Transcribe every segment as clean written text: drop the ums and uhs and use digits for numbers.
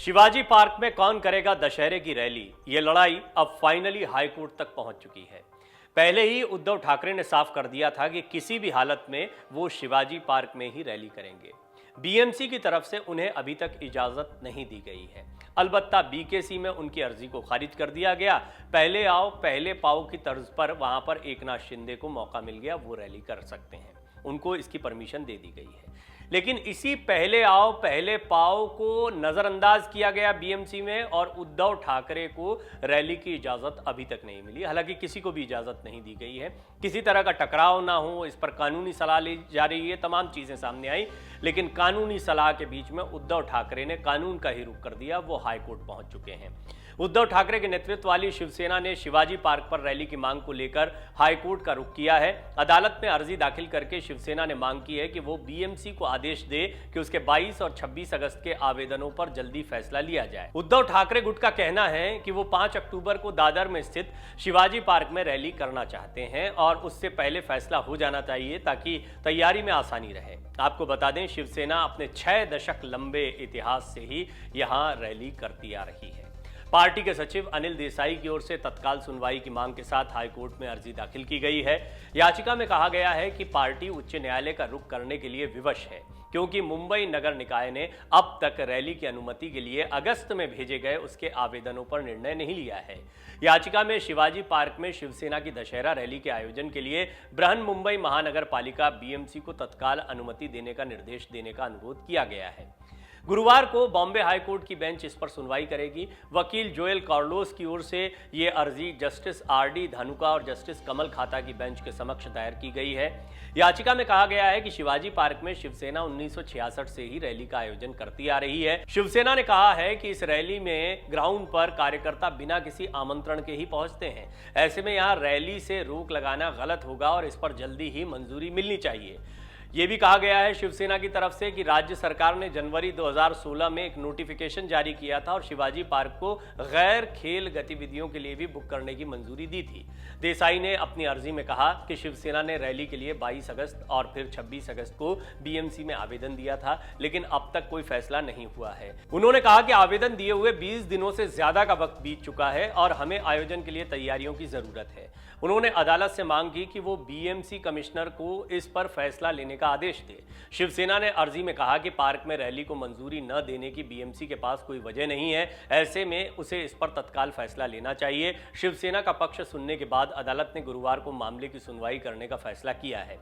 Shivaji park में कौन करेगा दशहरे की रैली? ये लड़ाई अब फाइनली हाईकोर्ट तक पहुंच चुकी है। पहले ही उद्धव ठाकरे ने साफ कर दिया था कि किसी भी हालत में वो शिवाजी पार्क में ही रैली करेंगे। बीएमसी की तरफ से उन्हें अभी तक इजाजत नहीं दी गई है। अलबत्ता बीकेसी में उनकी अर्जी को खारिज कर दिया गया। पहले आओ पहले पाओ की तर्ज पर वहां पर एकनाथ शिंदे को मौका मिल गया, वो रैली कर सकते हैं, उनको इसकी परमिशन दे दी गई है। लेकिन इसी पहले आओ पहले पाओ को नजरअंदाज किया गया बीएमसी में और उद्धव ठाकरे को रैली की इजाजत अभी तक नहीं मिली। हालांकि किसी को भी इजाजत नहीं दी गई है, किसी तरह का टकराव ना हो, इस पर कानूनी सलाह ली जा रही है, तमाम चीजें सामने आई। लेकिन कानूनी सलाह के बीच में उद्धव ठाकरे ने कानून का ही रुख कर दिया, वो हाईकोर्ट पहुंच चुके हैं। उद्धव ठाकरे के नेतृत्व वाली शिवसेना ने शिवाजी पार्क पर रैली की मांग को लेकर हाईकोर्ट का रुख किया है। अदालत में अर्जी दाखिल करके शिवसेना ने मांग की है कि वो बीएमसी को आदेश दे कि उसके 22 और 26 अगस्त के आवेदनों पर जल्दी फैसला लिया जाए। उद्धव ठाकरे गुट का कहना है कि वो 5 अक्टूबर को दादर में स्थित शिवाजी पार्क में रैली करना चाहते हैं और उससे पहले फैसला हो जाना चाहिए ताकि तैयारी में आसानी रहे। आपको बता दें, शिवसेना अपने 6 दशक लंबे इतिहास से ही यहां रैली करती आ रही है। पार्टी के सचिव अनिल देसाई की ओर से तत्काल सुनवाई की मांग के साथ हाईकोर्ट में अर्जी दाखिल की गई है। याचिका में कहा गया है कि पार्टी उच्च न्यायालय का रुख करने के लिए विवश है, क्योंकि मुंबई नगर निकाय ने अब तक रैली की अनुमति के लिए अगस्त में भेजे गए उसके आवेदनों पर निर्णय नहीं लिया है। याचिका में शिवाजी पार्क में शिवसेना की दशहरा रैली के आयोजन के लिए बृहन मुंबई महानगर पालिका बीएमसी को तत्काल अनुमति देने का निर्देश देने का अनुरोध किया गया है। गुरुवार को बॉम्बे हाईकोर्ट की बेंच इस पर सुनवाई करेगी। वकील जोएल कार्लोस की ओर से ये अर्जी जस्टिस आरडी धानुका और जस्टिस कमल खाता की बेंच के समक्ष दायर की गई है। याचिका में कहा गया है कि शिवाजी पार्क में शिवसेना 1966 से ही रैली का आयोजन करती आ रही है। शिवसेना ने कहा है कि इस रैली में ग्राउंड पर कार्यकर्ता बिना किसी आमंत्रण के ही पहुंचते हैं। ऐसे में यहां रैली से रोक लगाना गलत होगा और इस पर जल्दी ही मंजूरी मिलनी चाहिए। ये भी कहा गया है शिवसेना की तरफ से कि राज्य सरकार ने जनवरी 2016 में एक नोटिफिकेशन जारी किया था और शिवाजी पार्क को गैर खेल गतिविधियों के लिए भी बुक करने की मंजूरी दी थी। देसाई ने अपनी अर्जी में कहा कि शिवसेना ने रैली के लिए 22 अगस्त और फिर 26 अगस्त को बीएमसी में आवेदन दिया था, लेकिन अब तक कोई फैसला नहीं हुआ है। उन्होंने कहा कि आवेदन दिए हुए 20 दिनों से ज्यादा का वक्त बीत चुका है और हमें आयोजन के लिए तैयारियों की जरूरत है। उन्होंने अदालत से मांग की कि वो बीएमसी कमिश्नर को इस पर फैसला लेने का आदेश दे। शिवसेना ने अर्जी में कहा कि पार्क में रैली को मंजूरी न देने की बीएमसी के पास कोई वजह नहीं है, ऐसे में उसे इस पर तत्काल फैसला लेना चाहिए। शिवसेना का पक्ष सुनने के बाद अदालत ने गुरुवार को मामले की सुनवाई करने का फैसला किया है।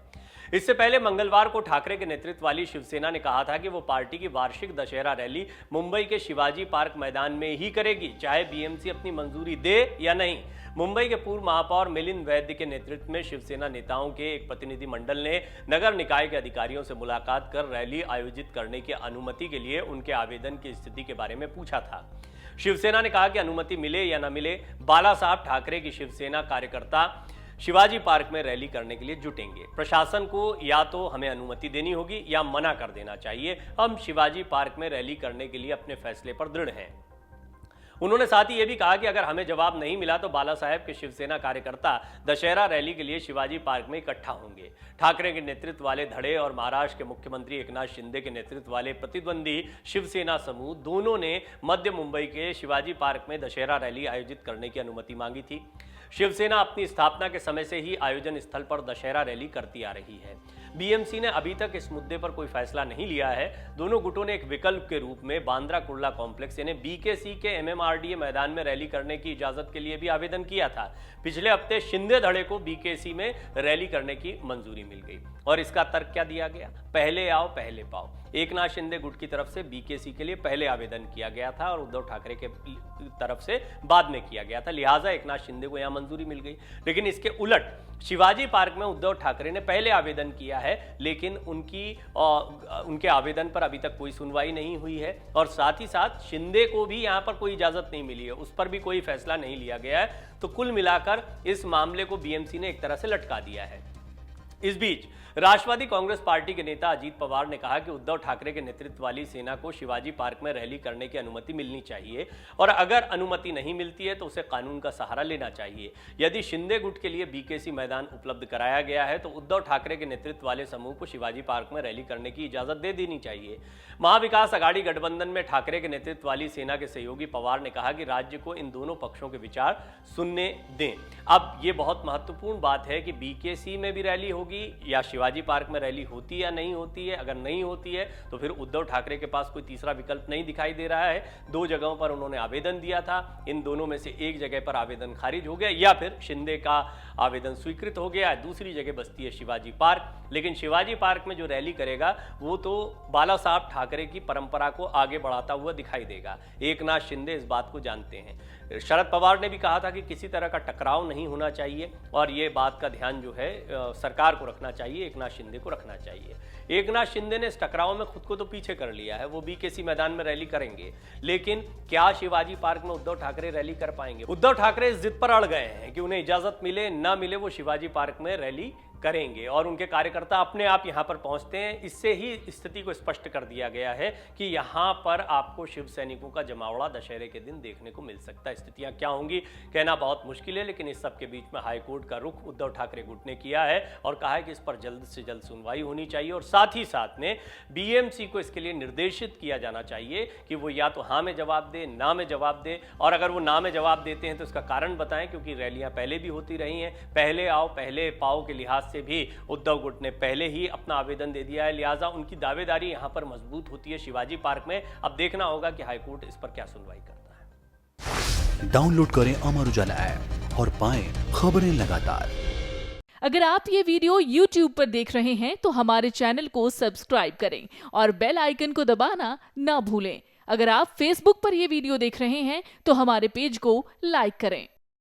इससे पहले मंगलवार को ठाकरे के नेतृत्व वाली शिवसेना ने कहा था कि वो पार्टी की वार्षिक दशहरा रैली मुंबई के शिवाजी पार्क मैदान में ही करेगी, चाहे बीएमसी अपनी मंजूरी दे या नहीं। मुंबई के पूर्व महापौर मिलिंद वैद्य के नेतृत्व में शिवसेना नेताओं के एक प्रतिनिधिमंडल ने नगर निकाय के अधिकारियों से मुलाकात कर रैली आयोजित करने की अनुमति के लिए उनके आवेदन की स्थिति के बारे में पूछा था। शिवसेना ने कहा कि अनुमति मिले या न मिले, बाला साहब ठाकरे की शिवसेना कार्यकर्ता शिवाजी पार्क में रैली करने के लिए जुटेंगे। प्रशासन को या तो हमें अनुमति देनी होगी या मना कर देना चाहिए। हम शिवाजी पार्क में रैली करने के लिए अपने फैसले पर दृढ़ हैं। उन्होंने साथ ही यह भी कहा कि अगर हमें जवाब नहीं मिला तो बाला साहेब के शिवसेना कार्यकर्ता दशहरा रैली के लिए शिवाजी पार्क में इकट्ठा होंगे। ठाकरे के नेतृत्व वाले धड़े और महाराष्ट्र के मुख्यमंत्री एकनाथ शिंदे के नेतृत्व वाले प्रतिद्वंदी शिवसेना समूह दोनों ने मध्य मुंबई के शिवाजी पार्क में दशहरा रैली आयोजित करने की अनुमति मांगी थी। शिवसेना अपनी स्थापना के समय से ही आयोजन स्थल पर दशहरा रैली करती आ रही है। बीएमसी ने अभी तक इस मुद्दे पर कोई फैसला नहीं लिया है। दोनों गुटों ने एक विकल्प के रूप में बांद्रा कुर्ला कॉम्प्लेक्स यानी बीकेसी के एमएमआरडीए मैदान में रैली करने की इजाजत के लिए भी आवेदन किया था। पिछले हफ्ते शिंदे धड़े को बीकेसी में रैली करने की मंजूरी मिल गई और इसका तर्क क्या दिया गया? पहले आओ पहले पाओ। एकनाथ शिंदे गुट की तरफ से बीकेसी के लिए पहले आवेदन किया गया था और उद्धव ठाकरे के तरफ से बाद में किया गया था, लिहाजा एकनाथ शिंदे को यहां मंजूरी मिल गई। लेकिन इसके उलट शिवाजी पार्क में उद्धव ठाकरे ने पहले आवेदन किया है, लेकिन उनके आवेदन पर अभी तक कोई सुनवाई नहीं हुई है और साथ ही साथ शिंदे को भी यहां पर कोई इजाजत नहीं मिली है, उस पर भी कोई फैसला नहीं लिया गया है। तो कुल मिलाकर इस मामले को बीएमसी ने एक तरह से लटका दिया है। इस बीच राष्ट्रवादी कांग्रेस पार्टी के नेता अजीत पवार ने कहा कि उद्धव ठाकरे के नेतृत्व वाली सेना को शिवाजी पार्क में रैली करने की अनुमति मिलनी चाहिए और अगर अनुमति नहीं मिलती है तो उसे कानून का सहारा लेना चाहिए। यदि शिंदे गुट के लिए बीकेसी मैदान उपलब्ध कराया गया है तो उद्धव ठाकरे के नेतृत्व वाले समूह को शिवाजी पार्क में रैली करने की इजाजत दे देनी चाहिए। महाविकास अघाड़ी गठबंधन में ठाकरे के नेतृत्व वाली सेना के सहयोगी पवार ने कहा कि राज्य को इन दोनों पक्षों के विचार सुनने दें। अब ये बहुत महत्वपूर्ण बात है कि बीकेसी में भी रैली होगी या शिवाजी पार्क में रैली होती या नहीं होती है। अगर नहीं होती है तो फिर उद्धव ठाकरे के पास कोई तीसरा विकल्प नहीं दिखाई दे रहा है। 2 जगहों पर उन्होंने आवेदन दिया था, इन दोनों में से एक जगह पर आवेदन खारिज हो गया या फिर शिंदे का आवेदन स्वीकृत हो गया, दूसरी जगह बचती है शिवाजी पार्क। लेकिन शिवाजी पार्क में जो रैली करेगा वो तो बाला साहब ठाकरे की परंपरा को आगे बढ़ाता हुआ दिखाई देगा। एकनाथ शिंदे इस बात को जानते हैं। शरद पवार ने भी कहा था कि किसी तरह का टकराव नहीं होना चाहिए और ये बात का ध्यान जो है सरकार को रखना चाहिए, एकनाथ शिंदे को रखना चाहिए। एकनाथ शिंदे ने इस टकराव में खुद को तो पीछे कर लिया है, वो बीकेसी मैदान में रैली करेंगे, लेकिन क्या शिवाजी पार्क में उद्धव ठाकरे रैली कर पाएंगे? उद्धव ठाकरे इस जिद पर अड़ गए हैं कि उन्हें इजाजत मिले ना मिले वो शिवाजी पार्क में रैली करेंगे और उनके कार्यकर्ता अपने आप यहां पर पहुंचते हैं। इससे ही स्थिति को स्पष्ट कर दिया गया है कि यहां पर आपको शिव सैनिकों का जमावड़ा दशहरे के दिन देखने को मिल सकता है। स्थितियां क्या होंगी कहना बहुत मुश्किल है, लेकिन इस सब के बीच में हाईकोर्ट का रुख उद्धव ठाकरे गुट ने किया है और कहा है कि इस पर जल्द से जल्द सुनवाई होनी चाहिए और साथ ही साथ में बीएमसी को इसके लिए निर्देशित किया जाना चाहिए कि वो या तो हाँ में जवाब दे, ना में जवाब दे, और अगर वो ना में जवाब देते हैं तो इसका कारण बताएं, क्योंकि रैलियां पहले भी होती रही हैं। पहले आओ पहले पाओ के लिहाज से भी उद्धव गुट ने पहले ही अपना आवेदन दे दिया है, लिहाजा उनकी दावेदारी यहां पर मजबूत होती है शिवाजी पार्क में। अब देखना होगा कि हाईकोर्ट इस पर क्या सुनवाई करता है। डाउनलोड करें अमर उजाला ऐप और पाएं खबरें लगातार। अगर आप ये वीडियो YouTube पर देख रहे हैं तो हमारे चैनल को सब्सक्राइब करें और बेल आइकन को दबाना ना भूलें। अगर आप Facebook पर ये वीडियो देख रहे हैं तो हमारे पेज को लाइक करें।